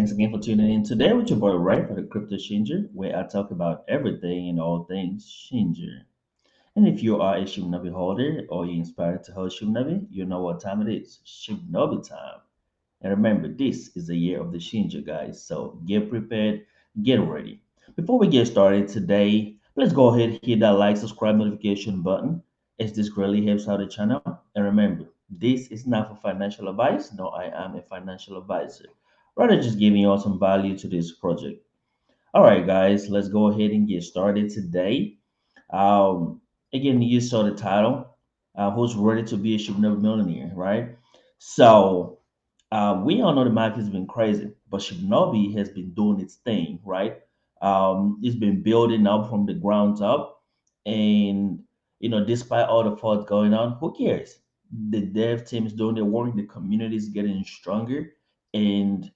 Thanks again for tuning in today with your boy Ray for the Crypto Changer, where I talk about everything and all things Changer. And if you are a Shibnobi holder or you're inspired to hold Shibnobi, you know what time it is. Shibnobi time. And remember, this is the year of the Changer, guys. So get prepared, get ready. Before we get started today, let's go ahead and hit that like, subscribe, notification button, as this greatly helps out the channel. And remember, this is not for financial advice. No, I am a financial advisor. Rather, just giving you all some value to this project. All right, guys, let's go ahead and get started today. Um, Again, you saw the title. Who's ready to be a Shibnobi millionaire, right? So we all know the market has been crazy, but Shibnobi has been doing its thing, right? It's been building up from the ground up, and despite all the faults going on, who cares? The dev team is doing their work, the community is getting stronger, and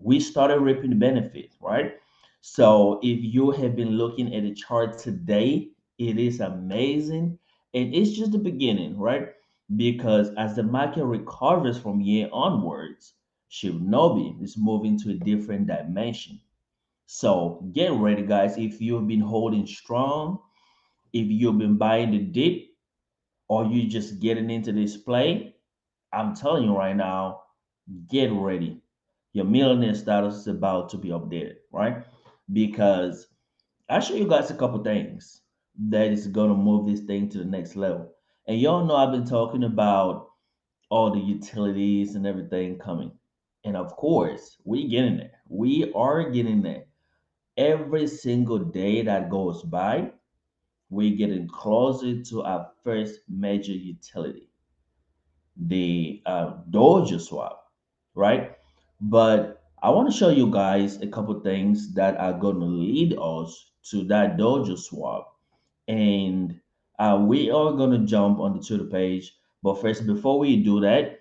we started reaping the benefit, right? So if you have been looking at the chart today, it is amazing. And it's just the beginning, right? Because as the market recovers from year onwards, Shibnobi is moving to a different dimension. So get ready, guys. If you've been holding strong, if you've been buying the dip, or you just getting into this play, I'm telling you right now, get ready. Your millionaire status is about to be updated, right? Because I'll show you guys a couple things that is gonna move this thing to the next level. And y'all know I've been talking about all the utilities and everything coming. And of course, we getting there. We are getting there. Every single day that goes by, we're getting closer to our first major utility, the Dojo swap, right? But I want to show you guys a couple things that are going to lead us to that Dojo swap. And we are going to jump on the Twitter page. But first, before we do that,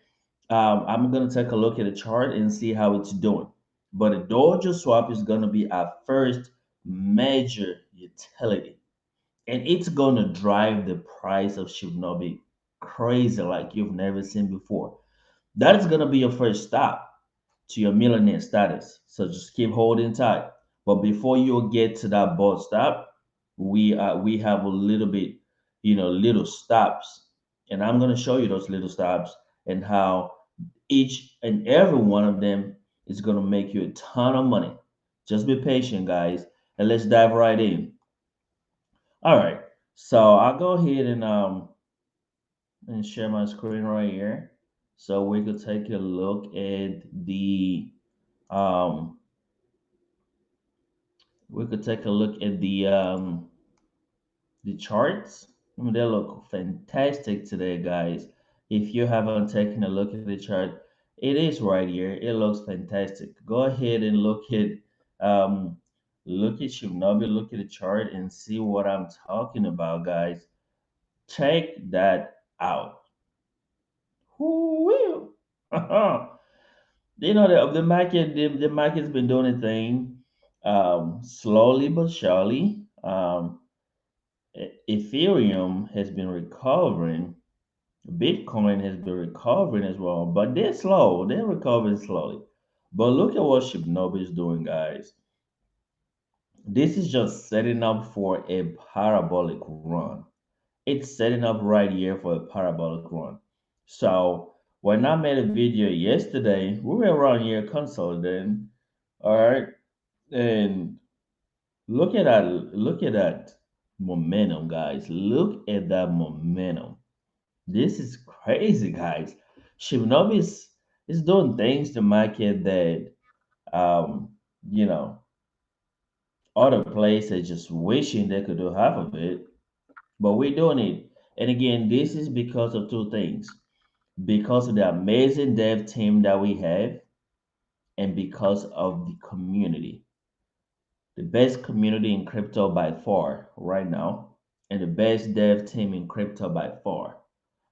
I'm going to take a look at the chart and see how it's doing. But the Dojo swap is going to be our first major utility, and it's gonna drive the price of Shibnobi crazy like you've never seen before. That is gonna be your first stop to your millionaire status. So just keep holding tight. But before you get to that board stop, we have a little bit, little stops, and I'm gonna show you those little stops and how each and every one of them is gonna make you a ton of money. Just be patient, guys, and let's dive right in. All right. So I'll go ahead and share my screen right here, so we could take a look at um the charts. I mean, they look fantastic today, guys. If you haven't taken a look at the chart, it is right here. It looks fantastic. Go ahead and um look at Shibnobi, look at the chart and see what I'm talking about, guys. Check that out. Who will? The market, the market's been doing a thing, slowly but surely. Ethereum has been recovering. Bitcoin has been recovering as well, but they're slow. They're recovering slowly. But look at what Shibnobi is doing, guys. This is just setting up for a parabolic run. It's setting up right here for a parabolic run. So when I made a video yesterday, we were around here consolidating. All right. And look at that momentum, guys. Look at that momentum. This is crazy, guys. Shibnobi is doing things to market that um, you know, other places just wishing they could do half of it, but we're doing it. And again, this is because of two things: because of the amazing dev team that we have, and because of the community. The best community in crypto by far right now, and the best dev team in crypto by far.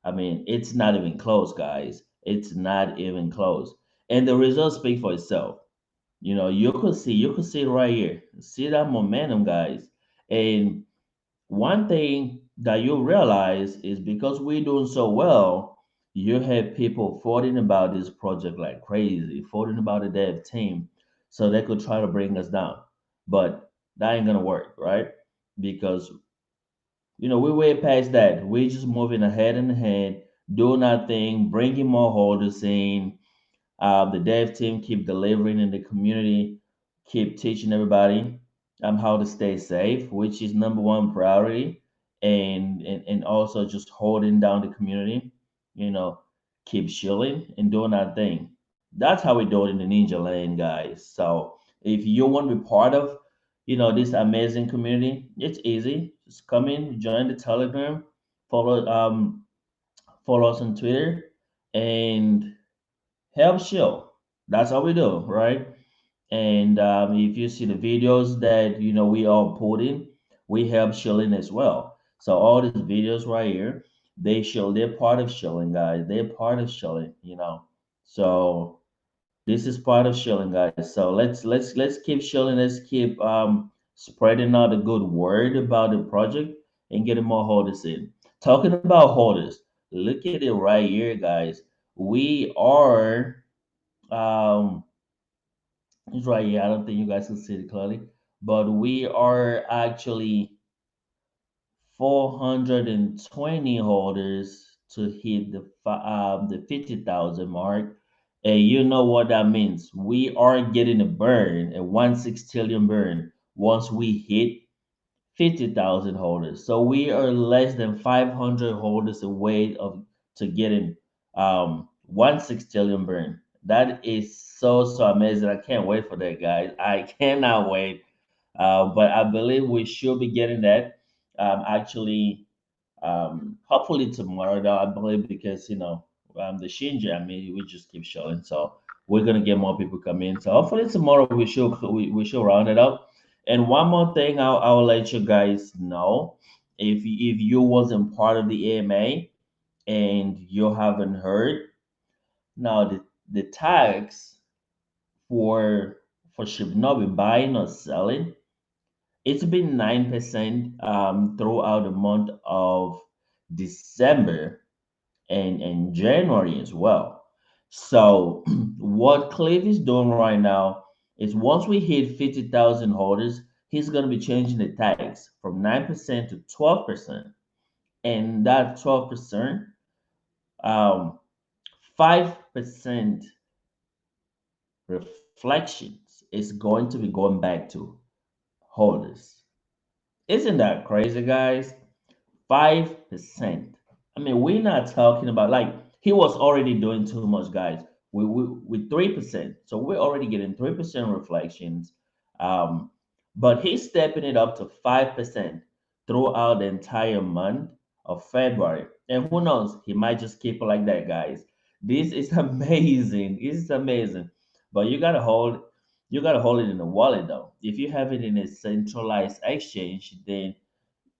I mean, it's not even close, guys. It's not even close. And the results speak for itself. You could see right here. See that momentum, guys. And one thing that you realize is because we're doing so well, you have people forwarding about this project like crazy, forwarding about the dev team. so they could try to bring us down. But that ain't gonna work, right? Because we're way past that. We're just moving ahead, doing our thing, bringing more holders in. The dev team keep delivering in the community, keep teaching everybody how to stay safe, which is number one priority, and also just holding down the community. You know, keep chilling and doing our thing. That's how we do it in the Ninja Lane, guys. So if you want to be part of, this amazing community, it's easy. Just come in, join the Telegram, follow follow us on Twitter, and help show. That's how we do, right? And if you see the videos that we all put in, we help shilling as well. So all these videos right here, they show they're part of shilling, guys. They're part of shilling. So this is part of shilling, guys. So let's keep shilling. Let's keep spreading out a good word about the project and getting more holders in. Talking about holders, look at it right here, guys. We are um it's right here. I don't think you guys can see it clearly, but we are actually 420 holders to hit the 50,000 mark. And you know what that means. We are getting a burn, a 1/6 burn once we hit 50,000 holders. So we are less than 500 holders away of to getting 1/6 burn. That is so amazing. I can't wait for that, guys. I cannot wait. But I believe we should be getting that. Actually, hopefully tomorrow, though, I believe, because the Shinja. I mean, we just keep showing, so we're gonna get more people come in. So hopefully tomorrow we should round it up. And one more thing, I'll let you guys know, if you wasn't part of the AMA and you haven't heard, now the tax for Shibnobi buying or selling, it's been 9% throughout the month of December and January as well. So what Cliff is doing right now is once we hit 50,000 holders, he's going to be changing the tax from 9% to 12%. And that 12%, um, 5% reflections is going to be going back to holders. Isn't that crazy, guys? 5%. I mean, we're not talking about like he was already doing too much, guys. With 3%, so we're already getting 3% reflections. Um, but he's stepping it up to 5% throughout the entire month of February. And who knows, he might just keep it like that, guys. This is amazing. This is amazing. But you gotta hold it in a wallet though. If you have it in a centralized exchange, then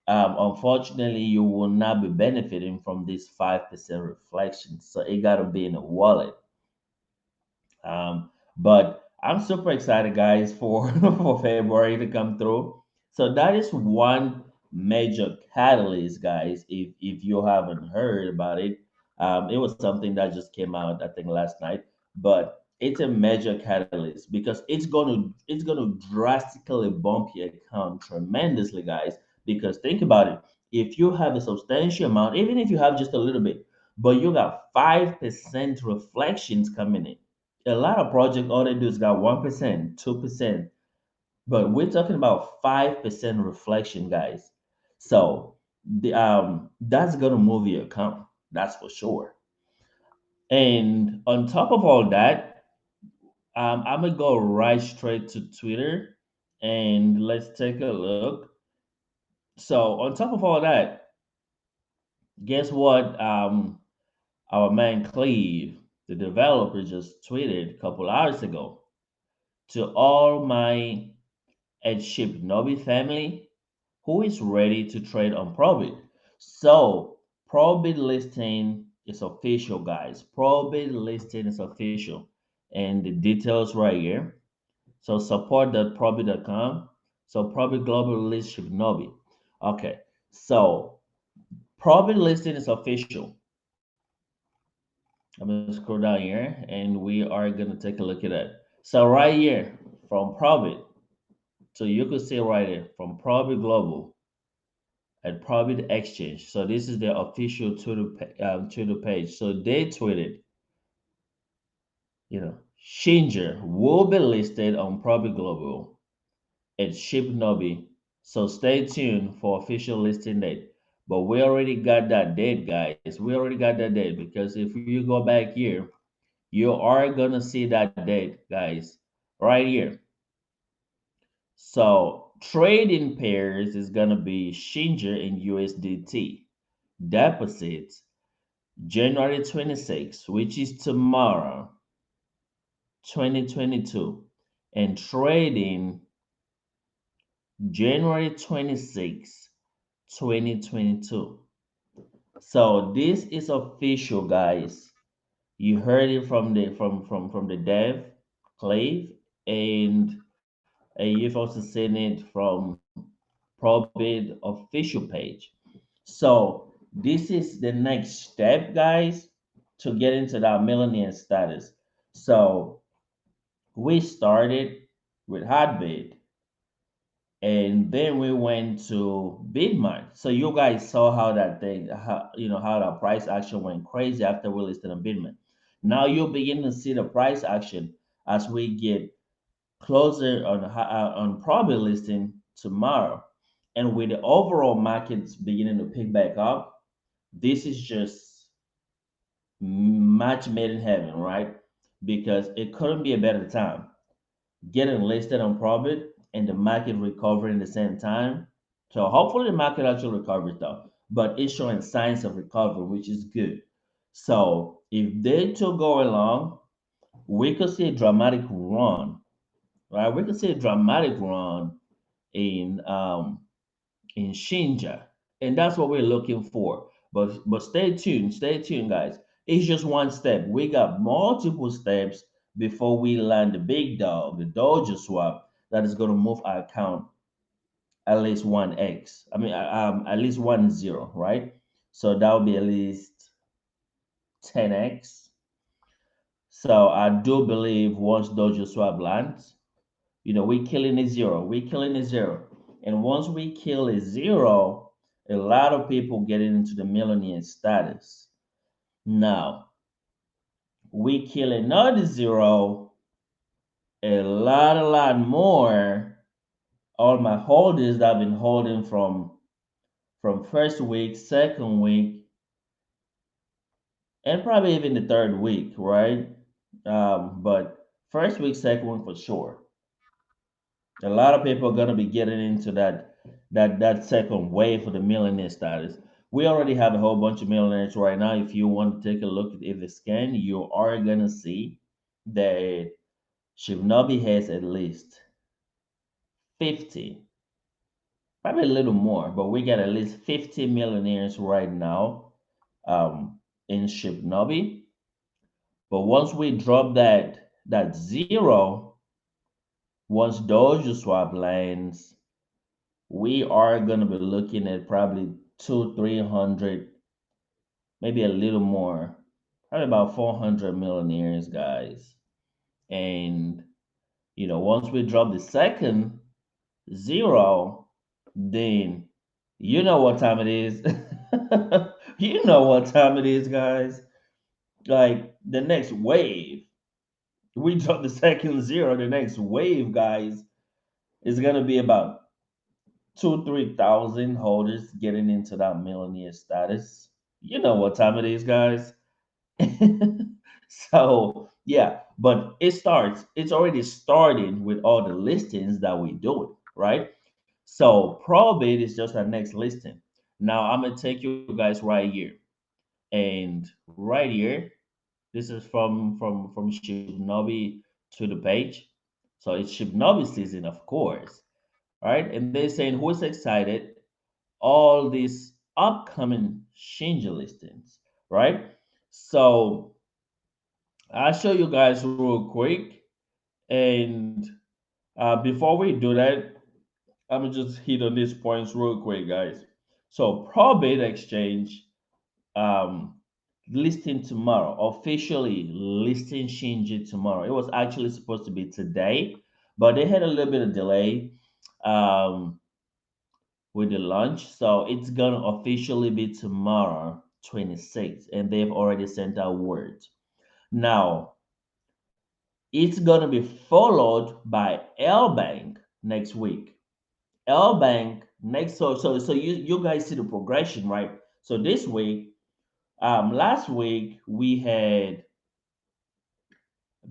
unfortunately, you will not be benefiting from this 5% reflection. So it got to be in a wallet. But I'm super excited, guys, for for February to come through. So that is one major catalyst, guys. If you haven't heard about it, it was something that just came out, I think, last night. But it's a major catalyst because it's gonna drastically bump your account tremendously, guys. Because think about it, if you have a substantial amount, even if you have just a little bit, but you got 5% reflections coming in, a lot of projects, all they do is got 1%, 2%, but we're talking about 5% reflection, guys. So that's gonna move your account, that's for sure. And on top of all that, I'm gonna go right straight to Twitter and let's take a look. So on top of all that, guess what? Our man Cleve, the developer, just tweeted a couple hours ago to all my at Shibnobi family who is ready to trade on Probit. So Probit listing is official, guys. Probit listing is official. And the details right here. So support.probit.com. So Probit Global list Shibnobi. Okay. So Probit listing is official. I'm gonna scroll down here and we are gonna take a look at that. So right here, from Probit. So you could see right here from Probit Global at Probit Exchange. So this is the official Twitter page. So they tweeted, Shinger will be listed on Probit Global at Shibnobi. So stay tuned for official listing date. But we already got that date, guys. We already got that date because if you go back here, you are gonna see that date, guys, right here. So trading pairs is gonna be Shinger and USDT. Deposits January 26th, which is tomorrow, 2022, and trading January 26th, 2022. So this is official, guys. You heard it from the dev, Clave, and you've also seen it from Probid official page. So this is the next step, guys, to get into that millionaire status. So we started with Hotbit, and then we went to Bitmart. So you guys saw how that thing, how that price action went crazy after we listed on Bitmart. Now you'll begin to see the price action as we get closer on probably listing tomorrow. And with the overall markets beginning to pick back up, this is just match made in heaven, right? Because it couldn't be a better time. Getting listed on Probit and the market recovering at the same time. So hopefully the market actually recovers though, but it's showing signs of recovery, which is good. So if they two go along, we could see a dramatic run, right? We could see a dramatic run in Shinja, and that's what we're looking for. But stay tuned, guys. It's just one step. We got multiple steps before we land the big dog, the Dojo swap that is going to move our account at least one x. I mean, at least 1 0, right? So that would be at least 10x. So I do believe once Dojo swap lands, we killing a zero. We killing a zero. And once we kill a zero, a lot of people get into the millionaire status. Now, we kill another zero, a lot more. All my holders that I've been holding from first week, second week, and probably even the third week, right? But first week, second week for sure. A lot of people are gonna be getting into that second wave for the millionaire status. We already have a whole bunch of millionaires right now. If you want to take a look at the scan, you are gonna see that Shibnobi has at least 50, probably a little more, but we got at least 50 millionaires right now in Shibnobi. But once we drop that zero, once Dojo swap lands, we are gonna be looking at probably 300, maybe a little more, probably about 400 millionaires, guys. And once we drop the second zero, then you know what time it is. You know what time it is, guys. Like the next wave, we drop the second zero. The next wave, guys, is gonna be about 3,000 holders getting into that millionaire status. You know what time it is, guys. So yeah, but it's already starting with all the listings that we do, right? So probate is just our next listing. Now I'm gonna take you guys right here, and right here, this is from Shibnobi to the page. So it's Shibnobi season, of course, right? And they're saying who's excited all these upcoming change listings, right? So I'll show you guys real quick. And before we do that, I'm gonna just hit on these points real quick, guys. So probate exchange um listing tomorrow, officially listing Shinji tomorrow. It was actually supposed to be today, but they had a little bit of delay um, with the launch, so it's gonna officially be tomorrow, 26th, and they've already sent out word. Now, it's gonna be followed by L Bank next week. L Bank next, so you guys see the progression, right? So this week, last week we had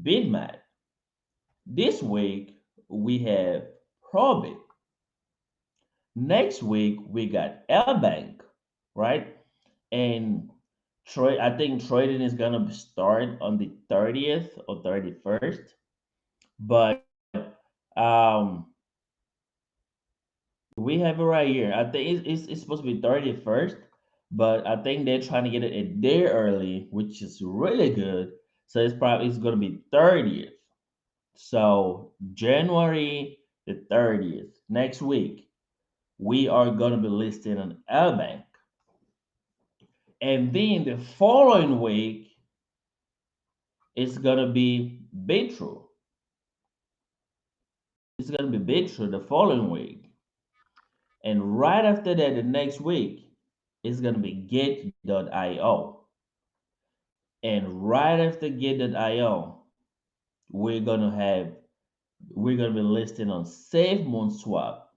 BidMat. This week we have Probit. Next week we got L Bank, right? And trade. I think trading is gonna start on the 30th or 31st. But we have it right here. I think it's supposed to be 31st, but I think they're trying to get it a day early, which is really good. So it's gonna be 30th. So January the 30th, next week, we are gonna be listing on Bank. And then the following week, it's gonna be Bitru. It's gonna be Bitru the following week. And right after that, the next week, it's gonna be Gate.io. And right after Gate.io, we're gonna have we're gonna be listing on SafeMoon Swap.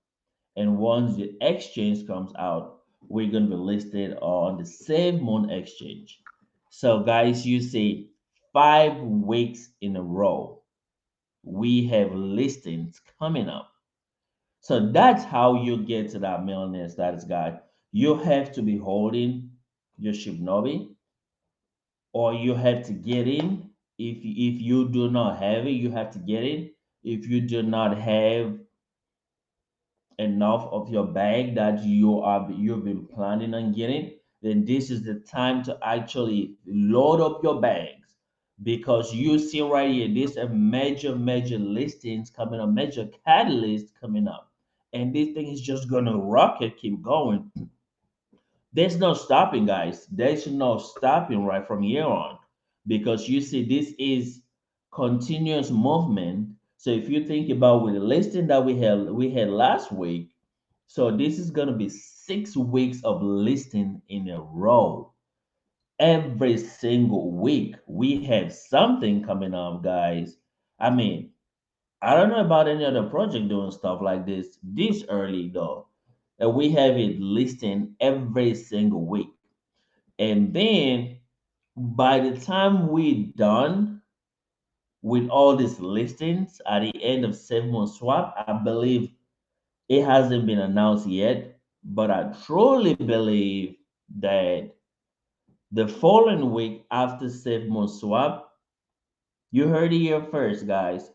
And once the exchange comes out, we're gonna be listed on the SafeMoon exchange. So guys, you see 5 weeks in a row, we have listings coming up. So that's how you get to that millionaire status, guy. You have to be holding your Shibnobi, or you have to get in. If you do not have it, you have to get in. If you do not have enough of your bag that you've been planning on getting, then this is the time to actually load up your bags, because you see right here, this a major listings coming up, major catalyst coming up, and this thing is just gonna rocket, keep going. There's no stopping, guys. There's no stopping right from here on, because you see this is continuous movement. So if you think about with the listing that we had last week, so this is gonna be 6 weeks of listing in a row. Every single week we have something coming up, guys. I mean, I don't know about any other project doing stuff like this early though. And we have it listing every single week. And then by the time we're done with all these listings at the end of 7 month swap, I believe it hasn't been announced yet, but I truly believe that the following week after 7 month swap, you heard it here first, guys.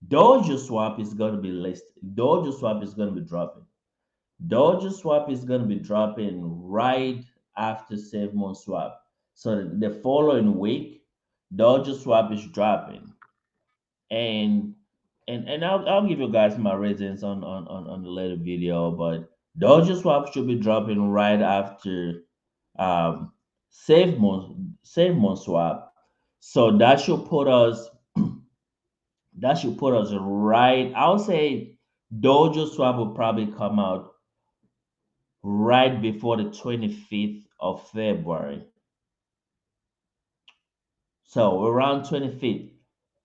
Dojo swap is going to be listed. Dojo swap is going to be dropping. Dojo swap is going to be dropping right after 7 month swap. So the following week, Dojo swap is dropping. And I'll give you guys my reasons on the later video, but Dojo swap should be dropping right after um save month swap. So that should put us right. I'll say Dojo swap will probably come out right before the 25th of February. So around 25th.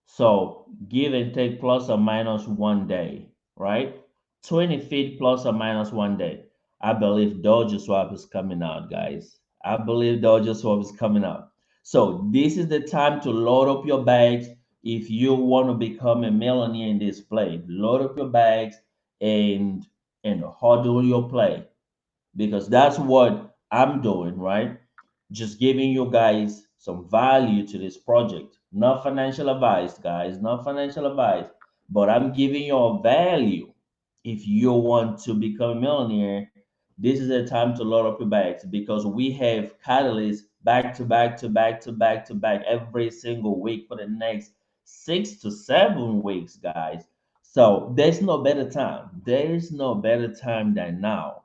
So give and take plus or minus 1 day, right? 25th plus or minus 1 day. I believe Dojo Swap is coming out, guys. I believe Dojo Swap is coming out. So this is the time to load up your bags if you want to become a millionaire in this play. Load up your bags and hodl your play, because that's what I'm doing, right? Just giving you guys some value to this project. Not financial advice, guys, not financial advice, but I'm giving you a value. If you want to become a millionaire, this is the time to load up your bags, because we have catalysts back to back to back to back to back every single week for the next 6 to 7 weeks, guys. So there's no better time. There's no better time than now.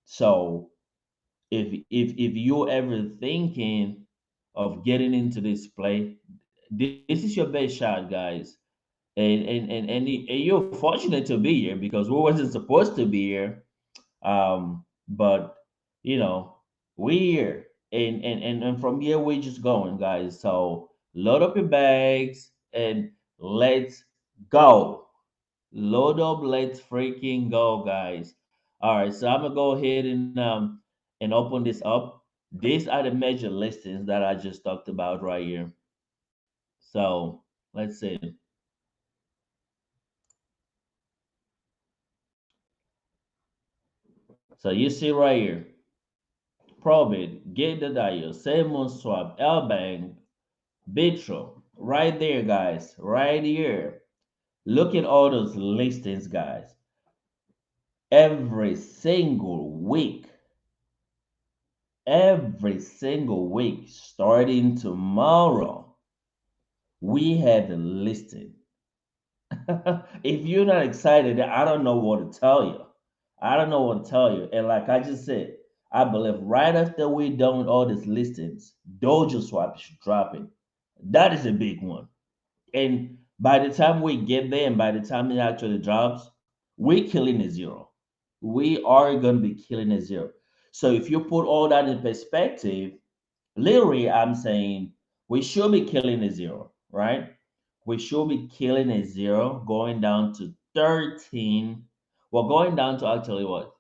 So if you're ever thinking of getting into this play, this is your best shot, guys. And you're fortunate to be here because we wasn't supposed to be here. But you know, we here, and from here we just going, guys. So load up your bags and let's go. Load up, let's freaking go, guys. All right, so I'm gonna go ahead and open this up. These are the major listings that I just talked about right here. So let's see. So you see right here, Probit, Get the Dial, Salmon Swap, L-Bank, Bitro, right there, guys, right here. Look at all those listings, guys. Every single week, every single week, starting tomorrow, we have the listing. If you're not excited, I don't know what to tell you. I don't know what to tell you. And like I just said, I believe right after we're done with all these listings, Dojo Swap is dropping. That is a big one. And by the time we get there and by the time it actually drops, we're killing a zero. We are going to be killing a zero. So if you put all that in perspective, literally, I'm saying we should be killing a zero, right? We should be killing a zero, going down to 13. Well, going down to actually what?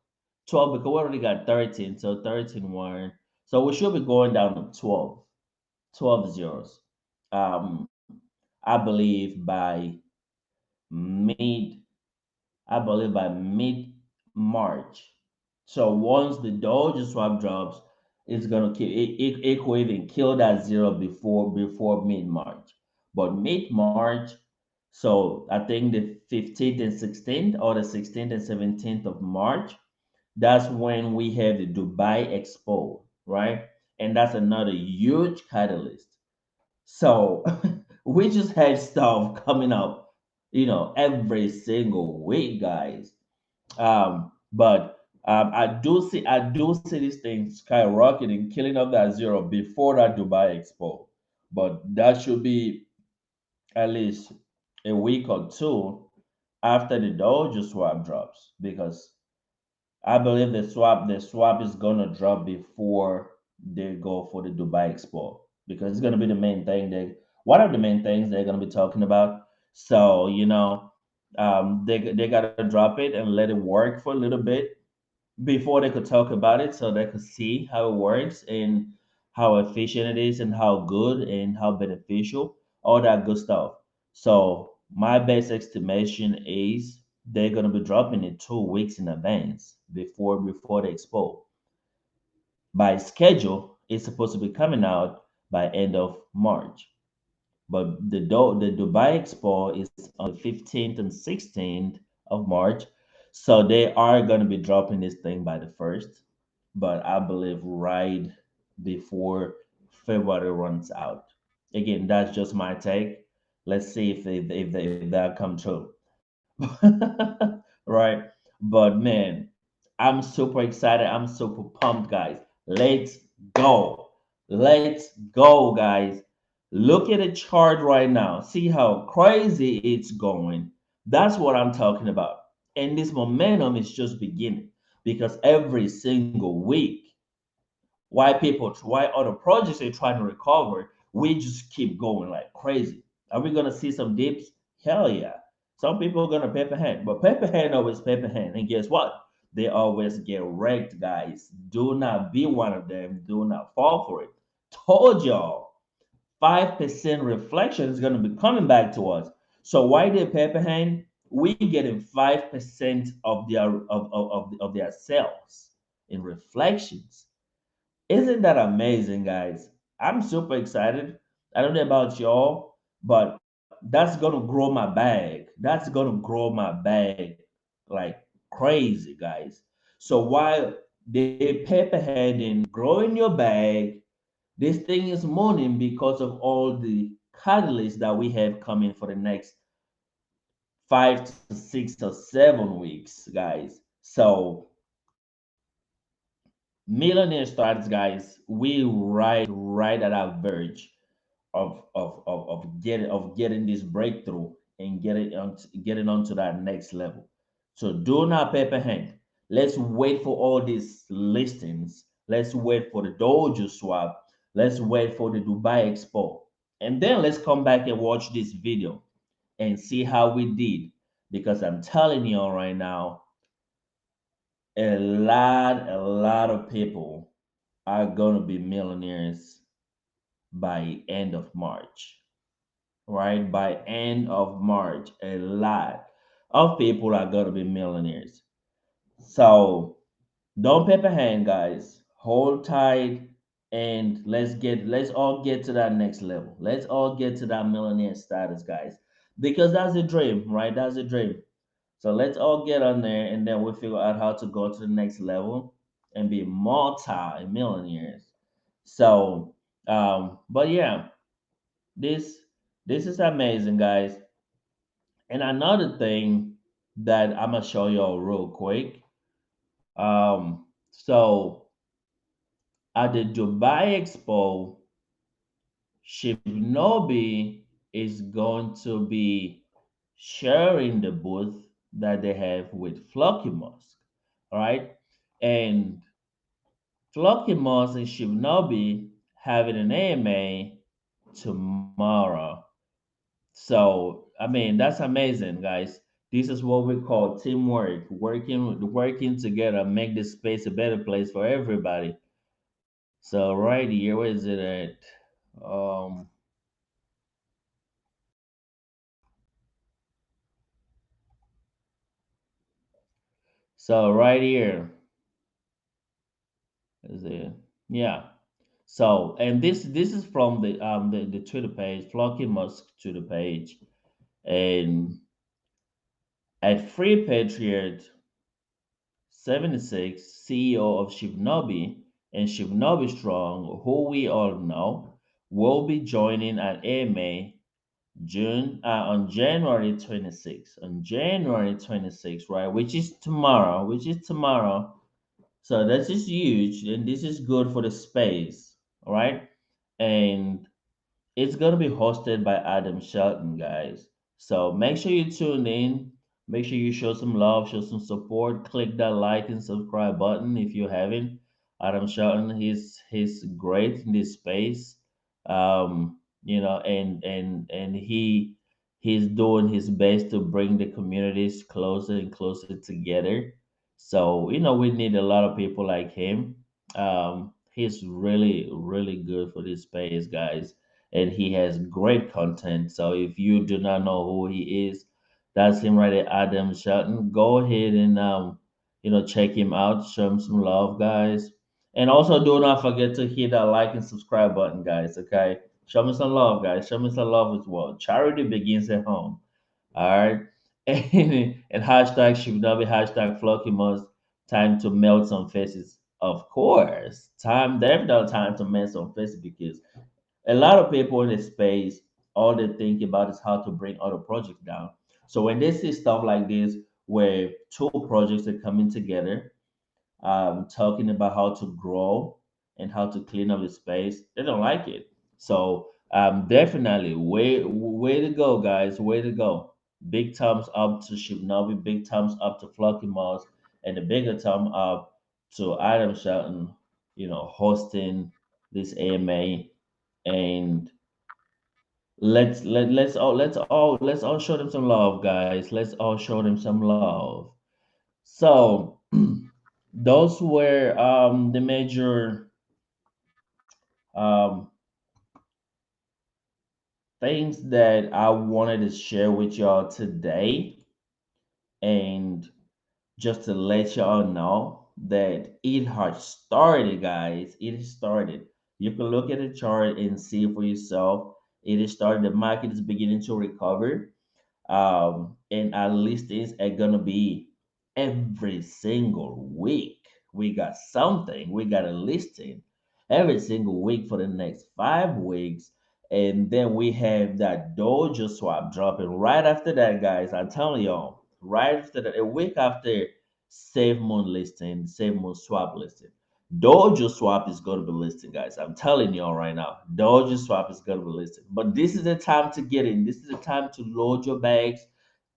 12, because we already got 13. So 13 one. So we should be going down to 12, 12 zeros. Um, I believe mid, I believe by mid March. So once the Doge swap drops, it's gonna kill it could even kill that zero before mid March. But mid March, so I think the 15th and 16th or the 16th and 17th of March, that's when we have the Dubai Expo, right? And that's another huge catalyst. So we just have stuff coming up, every single week, guys. But I do see these things skyrocketing, killing up that zero before that Dubai Expo. But that should be at least a week or two after the Dojo swap drops, because I believe the swap is gonna drop before they go for the Dubai Expo, because it's gonna be the main thing they one of the main things they're gonna be talking about. So they gotta drop it and let it work for a little bit before they could talk about it, so they could see how it works and how efficient it is and how good and how beneficial, all that good stuff. So my best estimation is they're gonna be dropping it 2 weeks in advance before the expo. By schedule, it's supposed to be coming out by end of March. But the Dubai Expo is on the 15th and 16th of March. So they are going to be dropping this thing by the 1st. But I believe right before February runs out. Again, that's just my take. Let's see if that come true. Right? But man, I'm super excited. I'm super pumped, guys. Let's go. Let's go, guys. Look at the chart right now. See how crazy it's going. That's what I'm talking about. And this momentum is just beginning, because every single week, why other projects are trying to recover, we just keep going like crazy. Are we gonna see some dips? Hell yeah. Some people are gonna paper hand, but paper hand always paper hand. And guess what? They always get wrecked, guys. Do not be one of them. Do not fall for it. Told y'all, 5% reflection is gonna be coming back to us. So why they paper hand? We getting 5% of their sales in reflections. Isn't that amazing, guys? I'm super excited. I don't know about y'all, but that's gonna grow my bag. That's gonna grow my bag like crazy, guys. So while they paperhead and growing your bag, this thing is moaning because of all the catalysts that we have coming for the next 5 to 6 or 7 weeks, guys. So Millionaire starts, guys. We right at our verge of getting this breakthrough. and get it onto that next level. So do not paper hand. Let's wait for all these listings. Let's wait for the Dojo swap. Let's wait for the Dubai Expo. And then let's come back and watch this video and see how we did. Because I'm telling you all right now, a lot of people are gonna be millionaires by end of March. Right? By end of March, a lot of people are gonna be millionaires. So don't paper hand, guys. Hold tight and let's all get to that next level. Let's all get to that millionaire status, guys. Because that's a dream, right? That's a dream. So let's all get on there and then we'll figure out how to go to the next level and be multi-millionaires. So but yeah, this this is amazing, guys. And another thing that I'm gonna show y'all real quick. So at the Dubai Expo, Shibnobi is going to be sharing the booth that they have with Flocky Mosque. All right. And Flocky Mosque and Shibnobi having an AMA tomorrow. So I mean that's amazing, guys. This is what we call teamwork, working together, make this space a better place for everybody. So right here, where is it at? So right here is it? Yeah. So and this is from the Twitter page, Flocky Musk Twitter page, and at Free Patriot 76, CEO of Shibnobi and Shibnobi Strong, who we all know, will be joining at AMA on January 26th. On January 26th, right, which is tomorrow. So this is huge, and this is good for the space, all right? And it's gonna be hosted by Adam Shelton, guys. So make sure you tune in. Make sure you show some love, show some support. Click that like and subscribe button if you haven't. Adam Shelton, he's great in this space. And he's doing his best to bring the communities closer and closer together. So we need a lot of people like him. He's really good for this space, guys, and he has great content. So if you do not know who he is, that's him right there, Adam Shelton. Go ahead and check him out, show him some love, guys. And also do not forget to hit that like and subscribe button, guys. Okay. Show me some love, guys. Show me some love as well. Charity begins at home. All right. And hashtag Shibnabi, hashtag Flokimus. Time to melt some faces. Of course. Definitely time to melt some faces because a lot of people in the space, all they think about is how to bring other projects down. So when they see stuff like this, where two projects are coming together, talking about how to grow and how to clean up the space, they don't like it. So definitely, way to go, guys, way to go. Big thumbs up to Shibnobi, big thumbs up to Flocky Moss, and a bigger thumb up to Adam Shelton, hosting this AMA. And let's all show them some love, guys. Let's all show them some love. So those were the major um things that I wanted to share with y'all today, and just to let y'all know that it has started, guys. It has started. You can look at the chart and see for yourself. It has started. The market is beginning to recover. And our listings are gonna be every single week. We got something. We got a listing every single week for the next 5 weeks, and then we have that dojo swap dropping right after that, guys. I'm telling y'all, right after that, a week after Save Moon listing, Save Moon swap listing. Dojo swap is going to be listed, guys. I'm telling y'all right now, Dojo swap is going to be listed. But this is the time to get in. This is the time to load your bags.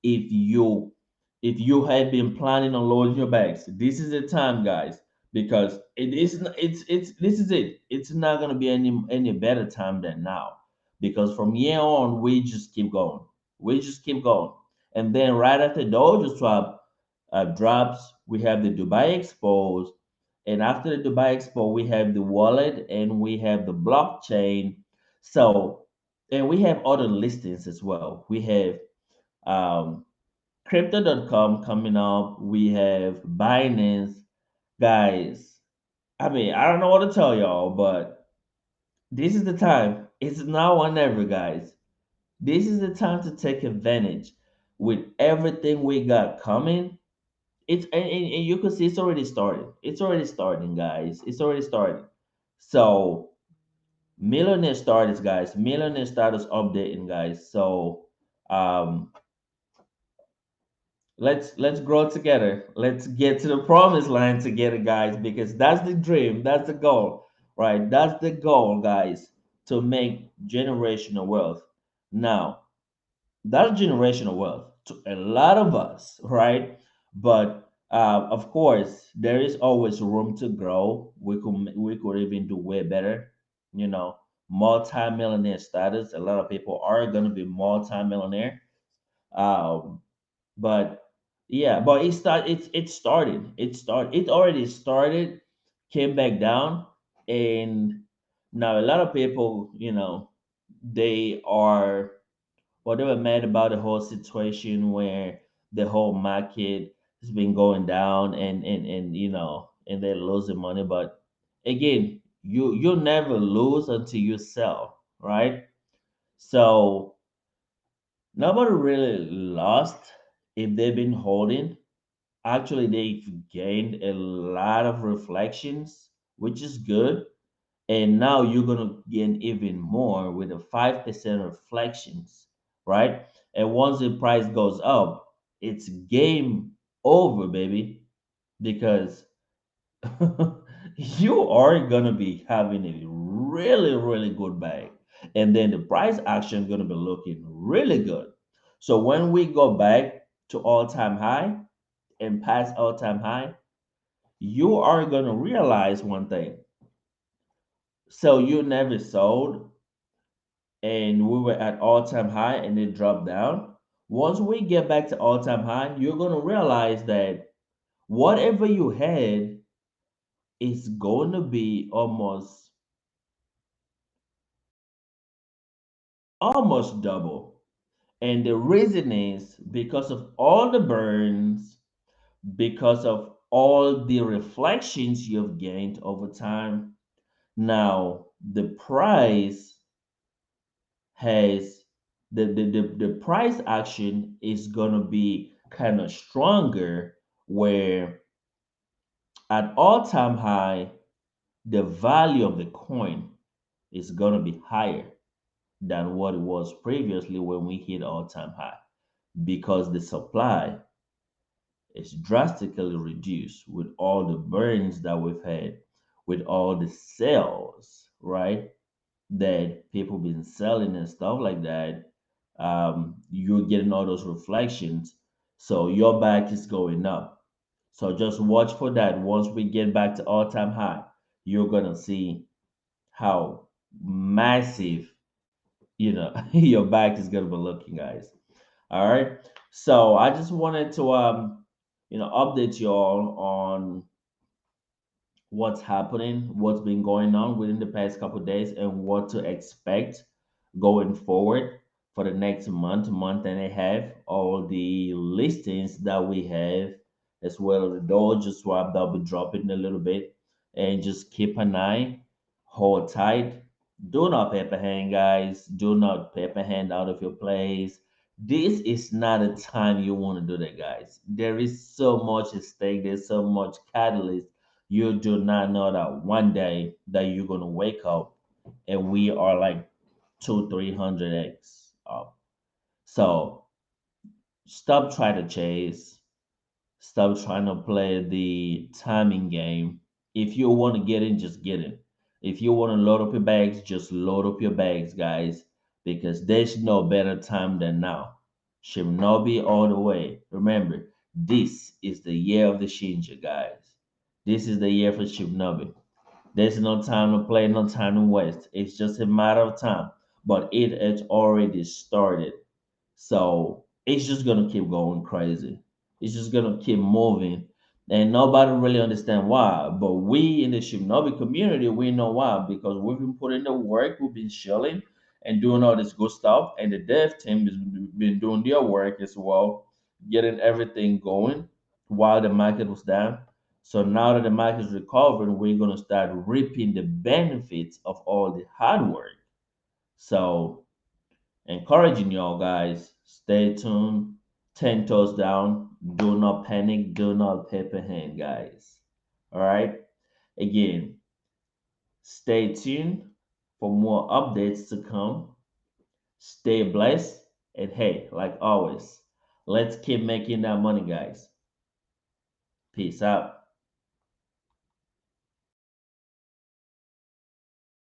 If you have been planning on loading your bags, this is the time, guys, because it is it's this is it. It's not going to be any better time than now, because from here on we just keep going. We just keep going, and then right after Dojo swap drops, we have the Dubai Expos, and after the Dubai Expo, we have the wallet and we have the blockchain. So, and we have other listings as well. We have um, crypto.com coming up. We have Binance. Guys, I mean, I don't know what to tell y'all, but this is the time. It's now or never, guys. This is the time to take advantage with everything we got coming. And you can see it's already started. It's already starting, guys. It's already starting. So Millionaire starters, guys. Millionaire starters updating, guys. So um let's grow together. Let's get to the promised land together, guys, because that's the dream, that's the goal, right? That's the goal, guys, to make generational wealth. Now, that's generational wealth to a lot of us, right? But of course, there is always room to grow. We could even do way better. You know, multi-millionaire status. A lot of people are gonna be multi-millionaire. Um, but yeah, but it started. It started. It already started. Came back down, and now a lot of people, they are well, they were mad about the whole situation where the whole market has been going down and they're losing money. But again, you'll never lose until you sell, right? So nobody really lost if they've been holding. Actually, they've gained a lot of reflections, which is good, and now you're gonna gain even more with the 5% reflections, right? And once the price goes up, it's game over, baby, because you are gonna be having a really, really good bag, and then the price action gonna be looking really good. So when we go back to all-time high and past all-time high, you are gonna realize one thing. So you never sold and we were at all-time high and it dropped down. Once we get back to all-time high, you're going to realize that whatever you had is going to be almost double. And the reason is because of all the burns, because of all the reflections you've gained over time. Now the price has the price action is gonna be kind of stronger, where at all-time high the value of the coin is gonna be higher than what it was previously when we hit all-time high, because the supply is drastically reduced with all the burns that we've had, with all the sales, right? That people been selling and stuff like that. You're getting all those reflections, so your back is going up. So just watch for that. Once we get back to all-time high, you're gonna see how massive, your back is gonna be looking, guys. All right. So I just wanted to update you all on what's happening, what's been going on within the past couple of days, and what to expect going forward for the next month and a half. All the listings that we have, as well as the Doge swap that'll be dropping a little bit, and just keep an eye, hold tight. Do not paper hand, guys. Do not paper hand out of your plays. This is not a time you want to do that, guys. There is so much at stake. There's so much catalyst. You do not know that one day that you're gonna wake up and we are like 300x up. So stop trying to chase. Stop trying to play the timing game. If you want to get in, just get in. If you want to load up your bags, just load up your bags, guys, because there's no better time than now. Shibnobi all the way. Remember, this is the year of the Shinja, guys. This is the year for Shibnobi. There's no time to play, no time to waste. It's just a matter of time. But it has already started. So it's just gonna keep going crazy. It's just gonna keep moving. And nobody really understand why. But we in the Shinobi community, we know why. Because we've been putting the work, we've been chilling and doing all this good stuff. And the dev team has been doing their work as well, getting everything going while the market was down. So now that the market is recovering, we're gonna start reaping the benefits of all the hard work. So encouraging y'all guys, stay tuned, 10 toes down, do not panic, do not paper hand, guys. All right. Again, stay tuned for more updates to come. Stay blessed. And hey, like always, let's keep making that money, guys. Peace out.